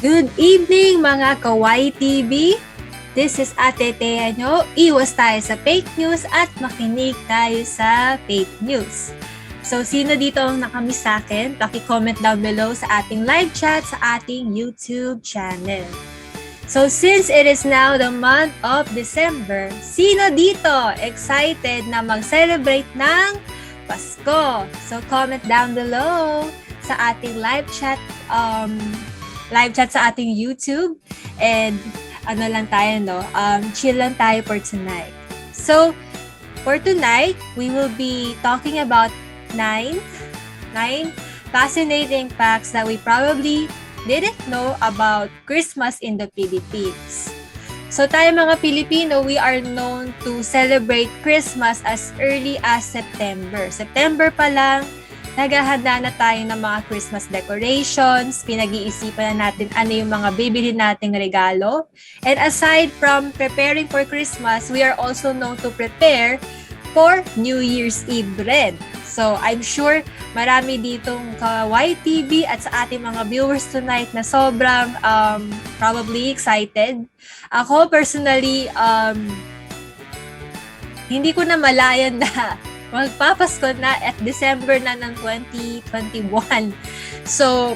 Good evening mga ka-YTV! This is Ate Thea nyo. Iwas tayo sa fake news at makinig tayo sa fake news. So, sino dito ang nakamiss sa akin? Paki-comment down below sa ating live chat sa ating YouTube channel. So, since it is now the month of December, sino dito excited na mag-celebrate ng Pasko? So, comment down below sa ating live chat sa ating YouTube, and ano lang tayo, no? Chill lang tayo for tonight. So, for tonight, we will be talking about nine fascinating facts that we probably didn't know about Christmas in the Philippines. So, tayo mga Pilipino, we are known to celebrate Christmas as early as September. September pa lang, naghahanda na tayo ng mga Christmas decorations, pinag-iisipan na natin ano yung mga bibili nating regalo. And aside from preparing for Christmas, we are also known to prepare for New Year's Eve rin. So, I'm sure marami ditong ka-YTV at sa ating mga viewers tonight na sobrang probably excited. Ako personally, hindi ko na malayan na magpapasko na at December na ng 2021. So,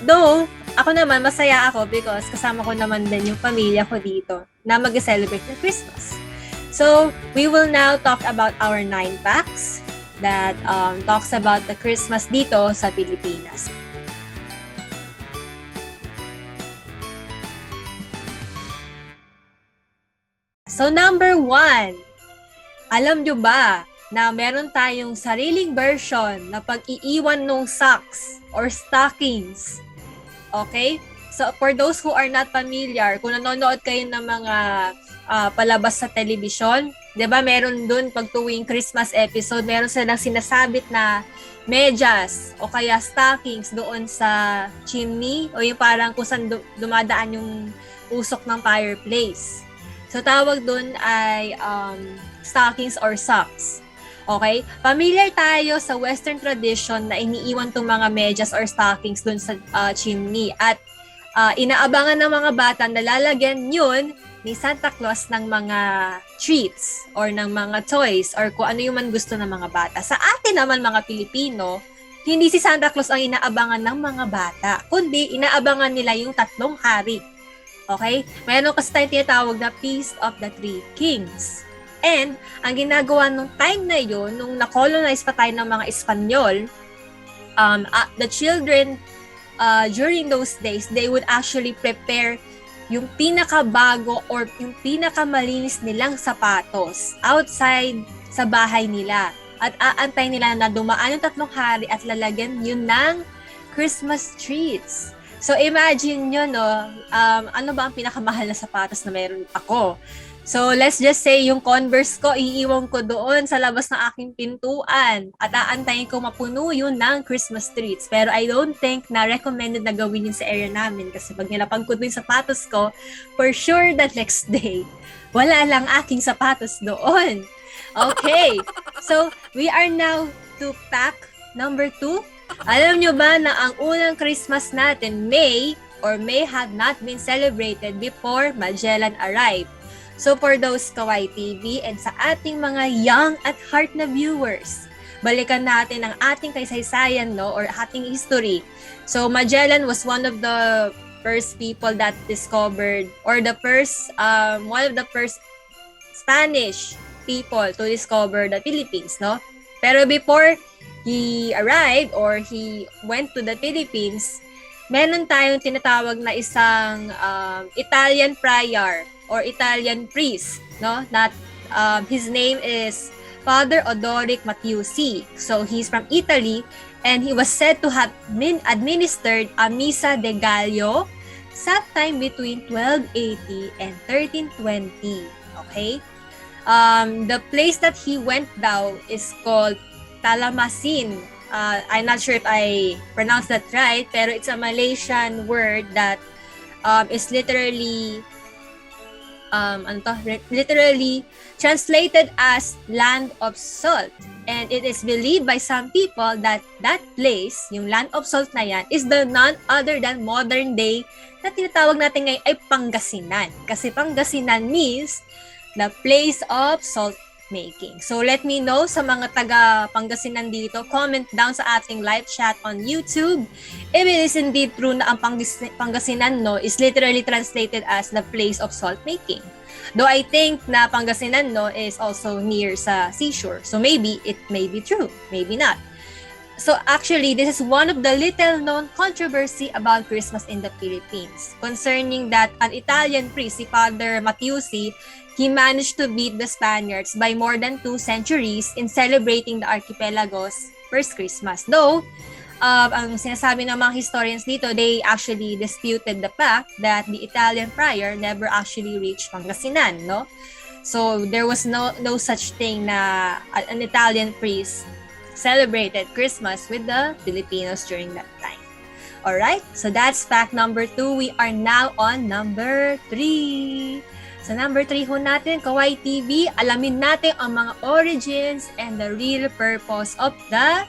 though, ako naman, masaya ako because kasama ko naman din yung pamilya ko dito na mag-celebrate ng Christmas. So, we will now talk about our 9 facts that talks about the Christmas dito sa Pilipinas. So, number 1, alam nyo ba na meron tayong sariling version na pag-iiwan ng socks or stockings? Okay? So, for those who are not familiar, kung nanonood kayo ng mga palabas sa television, di ba meron dun pag tuwing Christmas episode, meron silang sinasabit na medyas o kaya stockings doon sa chimney o yung parang kung saan dumadaan yung usok ng fireplace. So, tawag dun ay stockings or socks. Okay? Familiar tayo sa Western tradition na iniiwan itong mga medyas or stockings dun sa chimney. At inaabangan ng mga bata na lalagyan yun ni Santa Claus ng mga treats or ng mga toys or kung ano yung man gusto ng mga bata. Sa atin naman mga Pilipino, hindi si Santa Claus ang inaabangan ng mga bata, kundi inaabangan nila yung 3 hari. Okay? Mayroon kasi tayong tinatawag na Feast of the Three Kings. And, ang ginagawa nung time na yun, nung na-colonize pa tayo ng mga Espanyol, the children, during those days, they would actually prepare yung pinakabago or yung pinakamalinis nilang sapatos outside sa bahay nila. At aantay nila na dumaan yung 3 hari at lalagyan yun ng Christmas treats. So, imagine nyo, no, ano ba ang pinakamahal na sapatos na meron ako? So, let's just say, yung Converse ko, iiwan ko doon sa labas ng aking pintuan at aantayin ko mapuno yun ng Christmas treats. Pero I don't think na recommended na gawin yun sa area namin kasi pag nilapag ko yung sapatos ko, for sure the next day, wala lang aking sapatos doon. Okay, so we are now to fact number 2. Alam nyo ba na ang unang Christmas natin may or may have not been celebrated before Magellan arrived? So for those ka-YTV and sa ating mga young at heart na viewers, balikan natin ang ating kaysaysayan, no, or ating history. So Magellan was one of the first people that discovered, or the first, one of the first Spanish people to discover the Philippines, no? Pero before he arrived or he went to the Philippines, meron tayong tinatawag na isang Italian friar or Italian priest, no? That his name is Father Odoric Matiusi. So he's from Italy and he was said to have administered a Misa de Gallo sometime between 1280 and 1320. Okay? The place that he went daw is called Talamasin. I'm not sure if I pronounced that right, pero it's a Malaysian word that is literally literally translated as land of salt. And it is believed by some people that that place, yung land of salt na yan, is the none other than modern day na tinatawag natin ngayon ay Pangasinan. Kasi Pangasinan means the place of salt making. So let me know sa mga taga Pangasinan dito, comment down sa ating live chat on YouTube if it is indeed true na ang Pangasinan no is literally translated as the place of salt making. Though I think na Pangasinan no is also near sa seashore. So maybe it may be true, maybe not. So actually, this is one of the little known controversy about Christmas in the Philippines concerning that an Italian priest, si Father Matiusi, he managed to beat the Spaniards by more than 2 centuries in celebrating the archipelago's first Christmas. Though, ang sinasabi ng mga historians dito, they actually disputed the fact that the Italian friar never actually reached Pangasinan, no? So, there was no such thing na an Italian priest celebrated Christmas with the Filipinos during that time. Alright, so that's fact number 2. We are now on number 3. Sa number 3 ho natin, ka-YTV, alamin natin ang mga origins and the real purpose of the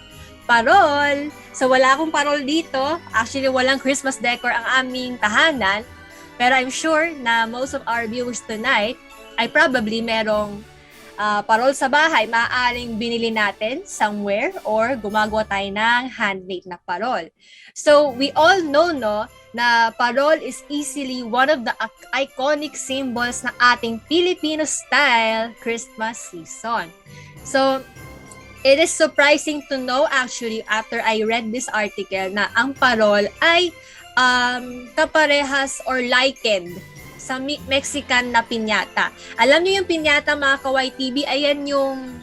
parol. So wala akong parol dito. Actually, walang Christmas decor ang aming tahanan. Pero I'm sure na most of our viewers tonight ay probably merong parol sa bahay, maaaring binili natin somewhere or gumagawa tayo ng handmade na parol. So, we all know, no, na parol is easily one of the iconic symbols ng ating Filipino-style Christmas season. So, it is surprising to know actually after I read this article na ang parol ay kaparehas or likened sa Mexican na piñata. Alam niyo yung piñata mga ka-YTV, ayan yung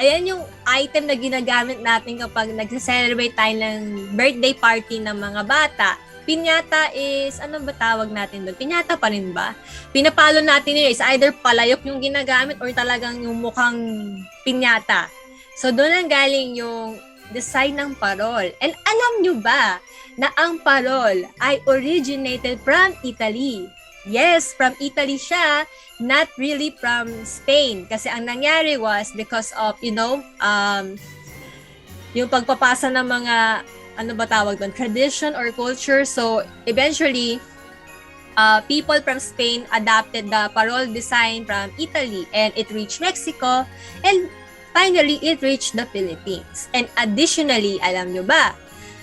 ayan yung item na ginagamit natin kapag nagse-celebrate tayo ng birthday party ng mga bata. Piñata is, ano ba tawag natin doon? Piñata pa rin ba? Pinapalo natin yun, is either palayok yung ginagamit or talagang yung mukhang piñata. So doon ang galing yung design ng parol. And alam nyo ba na ang parol ay originated from Italy? Yes, from Italy siya, not really from Spain. Kasi ang nangyari was because of, yung pagpapasa ng mga, ano ba tawag doon, tradition or culture. So, eventually, people from Spain adopted the parol design from Italy and it reached Mexico and finally, it reached the Philippines. And additionally, alam nyo ba,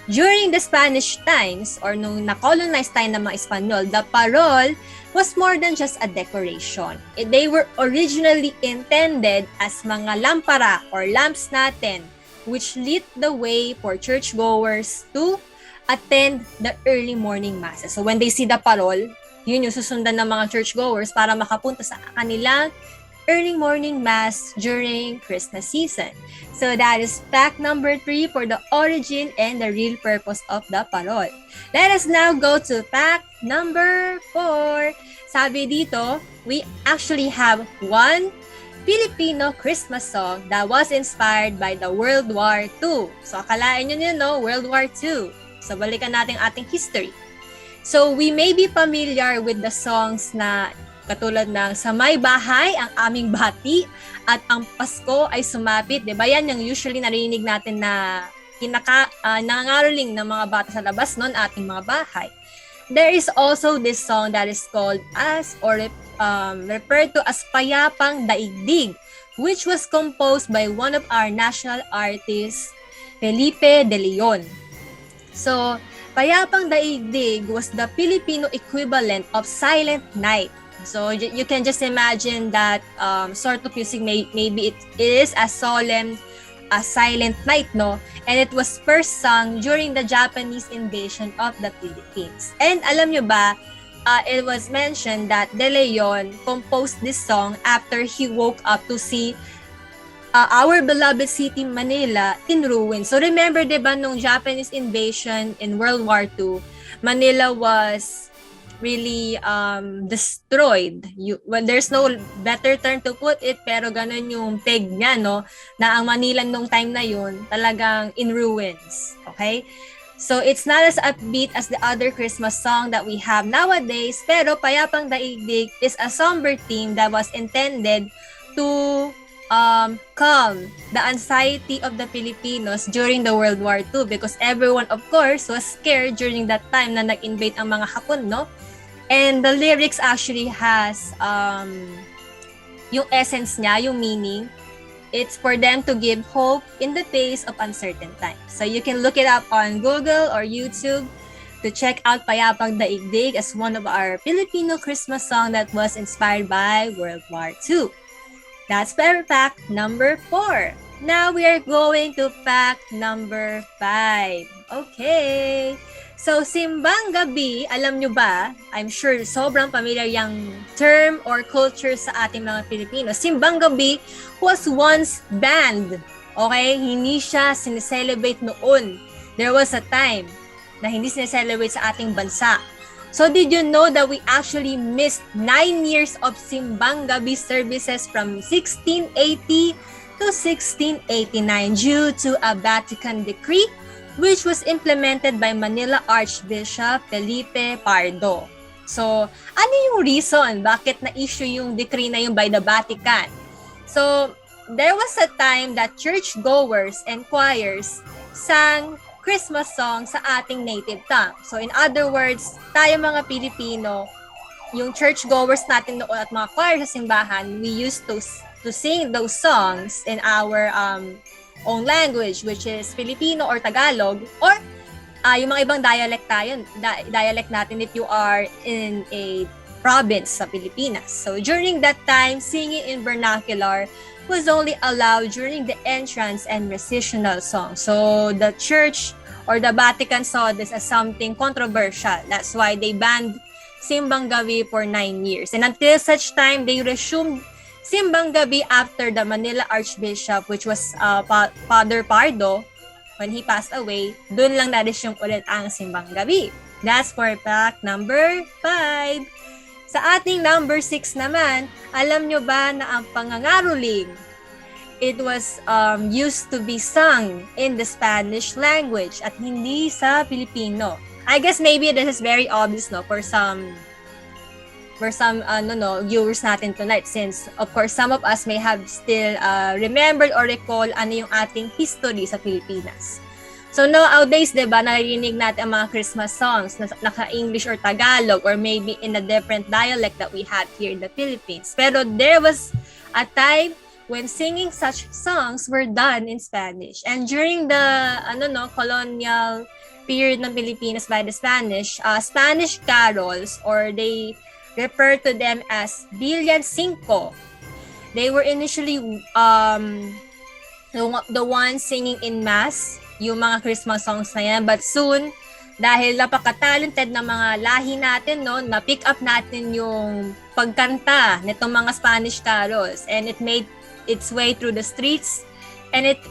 during the Spanish times, or nung na-colonize tayo ng mga Espanyol, the parol was more than just a decoration. They were originally intended as mga lampara or lamps natin, which lit the way for churchgoers to attend the early morning masses. So when they see the parol, yun yung susundan ng mga churchgoers para makapunta sa kanilang early morning mass during Christmas season. So that is fact number 3 for the origin and the real purpose of the parol. Let us now go to fact number 4. Sabi dito, we actually have one Filipino Christmas song that was inspired by the World War II. So akalain nyo no, World War II. So balikan natin ating history. So we may be familiar with the songs na katulad ng Sa May Bahay, Ang Aming Bati, at Ang Pasko Ay Sumapit. Diba yan yung usually narinig natin na nangangaroling ng mga bata sa labas noon ating mga bahay. There is also this song that is called as or referred to as Payapang Daigdig, which was composed by one of our national artists, Felipe de Leon. So, Payapang Daigdig was the Filipino equivalent of Silent Night. So you can just imagine that sort of music, maybe it is as solemn as Silent Night, no? And it was first sung during the Japanese invasion of the Philippines. And alam nyo ba, it was mentioned that De Leon composed this song after he woke up to see our beloved city Manila in ruins. So remember, diba, nung Japanese invasion in World War II, Manila was really destroyed. Well, there's no better term to put it, pero ganun yung peg niya, no? Na ang Manila nung time na yun, talagang in ruins. Okay? So it's not as upbeat as the other Christmas song that we have nowadays, pero Payapang Daigdig is a somber theme that was intended to calm the anxiety of the Filipinos during the World War II, because everyone, of course, was scared during that time na nag-invade ang mga Hapon, no? And the lyrics actually has yung essence niya, yung meaning. It's for them to give hope in the face of uncertain times. So you can look it up on Google or YouTube to check out Payapang Daigdig as one of our Filipino Christmas song that was inspired by World War II. That's fact number 4. Now we are going to fact number 5. Okay. So, Simbang Gabi, alam nyo ba? I'm sure sobrang familiar yung term or culture sa ating mga Pilipino. Simbang Gabi was once banned. Okay? Hindi siya sineselebrate noon. There was a time na hindi sineselebrate sa ating bansa. So, did you know that we actually missed 9 years of Simbang Gabi services from 1680 to 1689 due to a Vatican decree which was implemented by Manila Archbishop Felipe Pardo. So, ano yung reason bakit na-issue yung decree na yung by the Vatican? So, there was a time that churchgoers and choirs sang Christmas songs sa ating native tongue. So, in other words, tayo mga Pilipino, yung churchgoers natin noon at mga choir sa simbahan, we used to sing those songs in our own language, which is Filipino or Tagalog, or yung mga ibang dialect natin if you are in a province sa Pilipinas. So during that time, singing in vernacular was only allowed during the entrance and recessional song. So the church or the Vatican saw this as something controversial. That's why they banned Simbang Gabi for 9 years. And until such time, they resumed Simbang Gabi after the Manila Archbishop, which was Father Pardo, when he passed away, dun lang na-resume ulit ang Simbang Gabi. That's for fact number 5. Sa ating number 6 naman, alam nyo ba na ang pangangaroling, it was used to be sung in the Spanish language at hindi sa Filipino. I guess maybe this is very obvious, no, for some viewers natin tonight, since of course some of us may have still remembered or recall ano yung ating history sa Pilipinas. So nowadays, diba, narinig natin ang mga Christmas songs na naka-English or Tagalog or maybe in a different dialect that we have here in the Philippines. Pero there was a time when singing such songs were done in Spanish. And during the colonial period ng Pilipinas by the Spanish, Spanish carols, or they refer to them as Villancico. They were initially the ones singing in mass, yung mga Christmas songs na yan. But soon, dahil napaka-talented ng mga lahi natin, no, na-pick up natin yung pagkanta nitong mga Spanish carols. And it made its way through the streets and it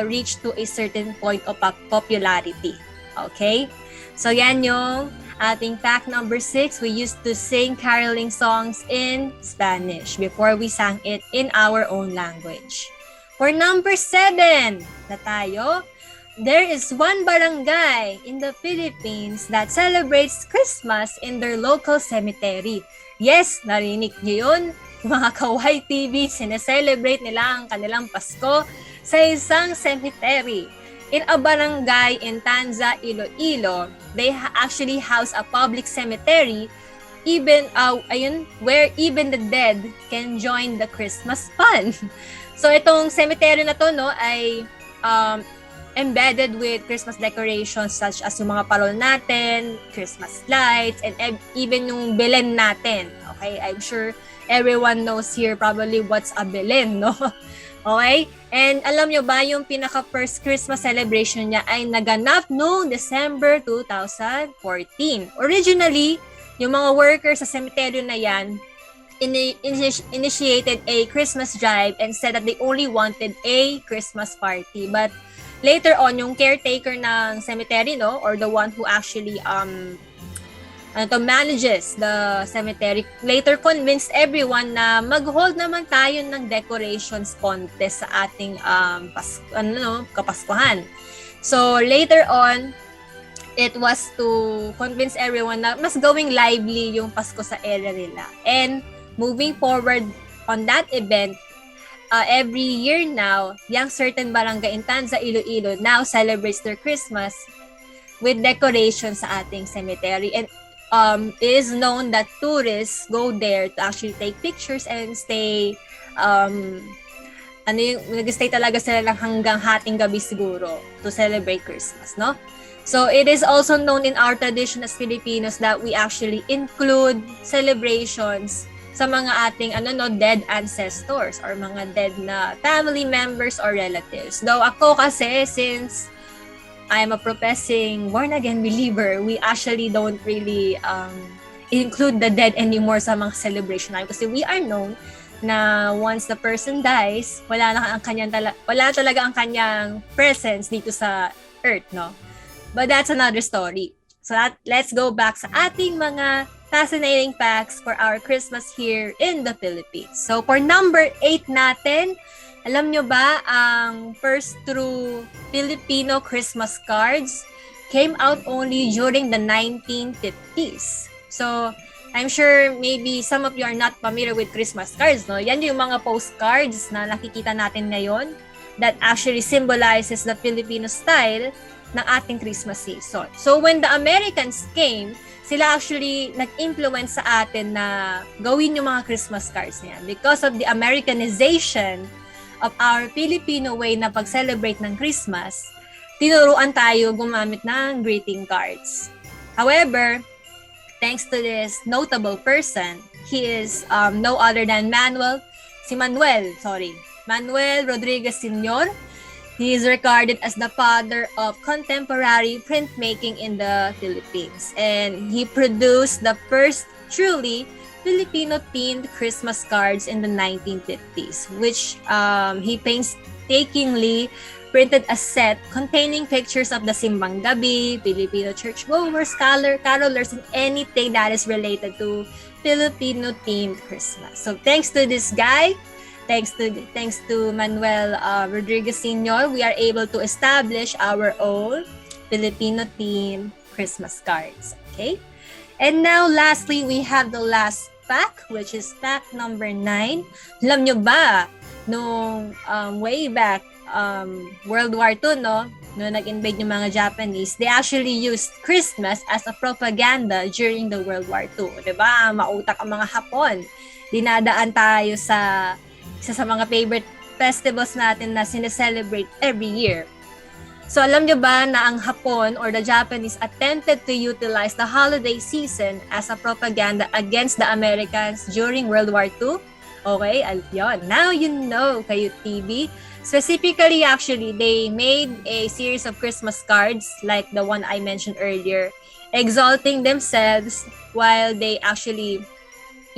reached to a certain point of popularity. Okay? So yan yung ating fact number 6, we used to sing caroling songs in Spanish before we sang it in our own language. For number 7 na tayo, there is one barangay in the Philippines that celebrates Christmas in their local cemetery. Yes, narinig niyo yun, mga ka-YTV, sineselebrate nila ang kanilang Pasko sa isang cemetery. In a barangay in Tanza, Iloilo, they actually house a public cemetery where even the dead can join the Christmas fun. So itong cemetery na to, no, ay embedded with Christmas decorations such as yung mga parol natin, Christmas lights, and even yung Belen natin. Okay, I'm sure everyone knows here probably what's a Belen, no? Okay? And alam nyo ba, yung pinaka-first Christmas celebration niya ay naganap noong December 2014. Originally, yung mga workers sa cemetery na yan initiated a Christmas drive and said that they only wanted a Christmas party. But later on, yung caretaker ng cemetery, no, or the one who actually manages the cemetery, later convinced everyone na mag-hold naman tayo ng decorations contest sa ating kapaskuhan. So later on, it was to convince everyone na mas gawing lively yung Pasko sa area nila. And moving forward on that event, every year now, yung certain barangay in Tanza, Iloilo now celebrates their Christmas with decorations sa ating cemetery. And it is known that tourists go there to actually take pictures and stay nag-stay talaga sila lang hanggang hating gabi siguro to celebrate Christmas, no? So, it is also known in our tradition as Filipinos that we actually include celebrations sa mga ating dead ancestors or mga dead na family members or relatives. Though ako kasi, since I'm a professing born-again believer, we actually don't really include the dead anymore sa mga celebration namin kasi we are known na once the person dies, wala talaga ang kanyang presence dito sa earth, no? But that's another story. So let's go back sa ating mga fascinating facts for our Christmas here in the Philippines. So for number 8 natin, alam nyo ba ang first true Filipino Christmas cards came out only during the 1950s. So I'm sure maybe some of you are not familiar with Christmas cards, no? Yan yung mga postcards na nakikita natin ngayon that actually symbolizes the Filipino style ng ating Christmas season. So when the Americans came, sila actually nag-influence sa atin na gawin yung mga Christmas cards niyan because of the Americanization of our Filipino way na pag-celebrate ng Christmas. Tinuruan tayo gumamit ng greeting cards. However, thanks to this notable person, he is no other than Manuel Rodriguez Sr. He is regarded as the father of contemporary printmaking in the Philippines. And he produced the first truly Filipino-themed Christmas cards in the 1950s, which he painstakingly printed a set containing pictures of the Simbang Gabi, Filipino churchgoers, carolers, and anything that is related to Filipino-themed Christmas. So thanks to this guy, thanks to Manuel Rodriguez Sr., we are able to establish our own Filipino-themed Christmas cards. Okay? And now, lastly, we have the last fact, which is fact number 9. Alam nyo ba, nung way back, World War II, no? Nung nag-invade yung mga Japanese, they actually used Christmas as a propaganda during the World War II. Diba? Mautak ang mga Hapon. Dinadaan tayo sa isa sa mga favorite festivals natin na sineselebrate every year. So alam nyo ba na ang Hapon or the Japanese attempted to utilize the holiday season as a propaganda against the Americans during World War II? Okay, yun. Now you know, ka-YTV. Specifically, actually, they made a series of Christmas cards like the one I mentioned earlier, exalting themselves while they actually,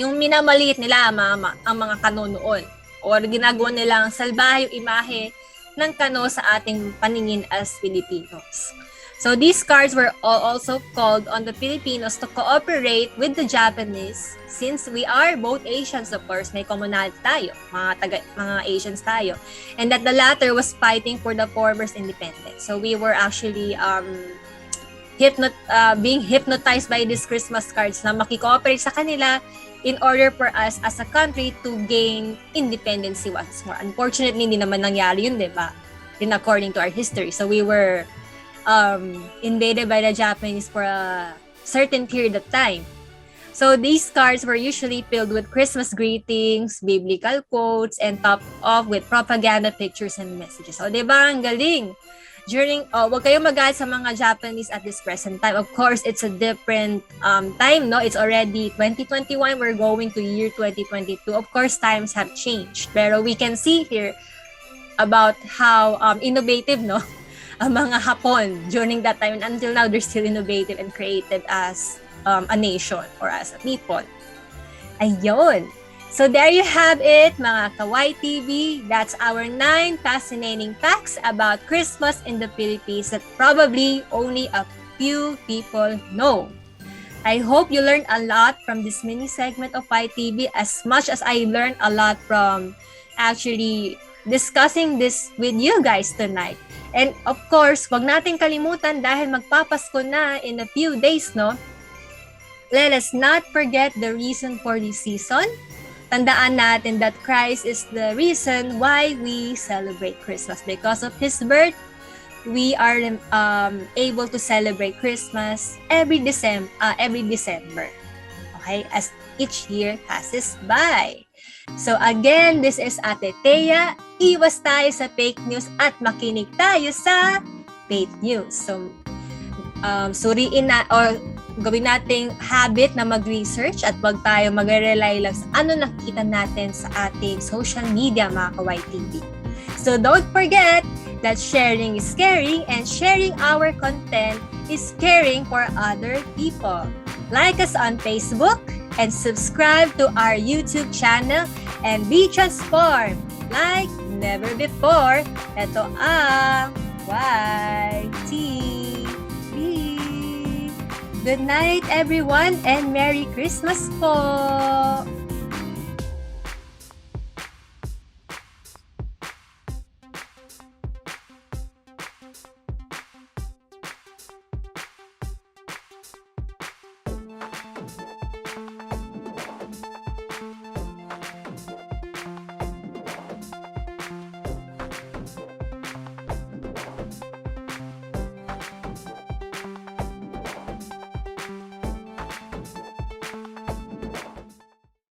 yung minamaliit nila ang mga kano noon. Or ginagawa nilang salbahyung imahe ng kano sa ating paningin as Filipinos. So these cards were also called on the Filipinos to cooperate with the Japanese since we are both Asians, of course, may commonality tayo, mga Asians tayo, and that the latter was fighting for the former's independence. So we were actually being hypnotized by these Christmas cards na makikooperate sa kanila in order for us as a country to gain independence once more. Unfortunately, hindi naman nangyari yun, di ba? In according to our history. So we were invaded by the Japanese for a certain period of time. So these cards were usually filled with Christmas greetings, biblical quotes, and topped off with propaganda pictures and messages. So, di ba? Ang galing. Wag kayong magalit sa mga Japanese at this present time. Of course, it's a different time, no? It's already 2021. We're going to year 2022. Of course, times have changed. Pero we can see here about how innovative, no? Ang mga Hapon during that time. And until now, they're still innovative and creative as a nation or as a people. Ayun. So there you have it, mga ka-YTV. That's our 9 fascinating facts about Christmas in the Philippines that probably only a few people know. I hope you learned a lot from this mini segment of YTV as much as I learned a lot from actually discussing this with you guys tonight. And of course, wag natin kalimutan dahil magpapasko na in a few days, no? Let us not forget the reason for this season. Tandaan natin that Christ is the reason why we celebrate Christmas. Because of His birth, we are able to celebrate Christmas every December. Okay? As each year passes by. So again, this is Ate Thea. Iwas tayo sa fake news at makinig tayo sa fake news. So, suriin na or gawin nating habit na mag-research at wag tayo mag-rely lang sa ano nakita natin sa ating social media, mga ka-YTV. So don't forget that sharing is caring and sharing our content is caring for other people. Like us on Facebook and subscribe to our YouTube channel and be transformed like never before. Ito ang YTV. Good night everyone and Merry Christmas po!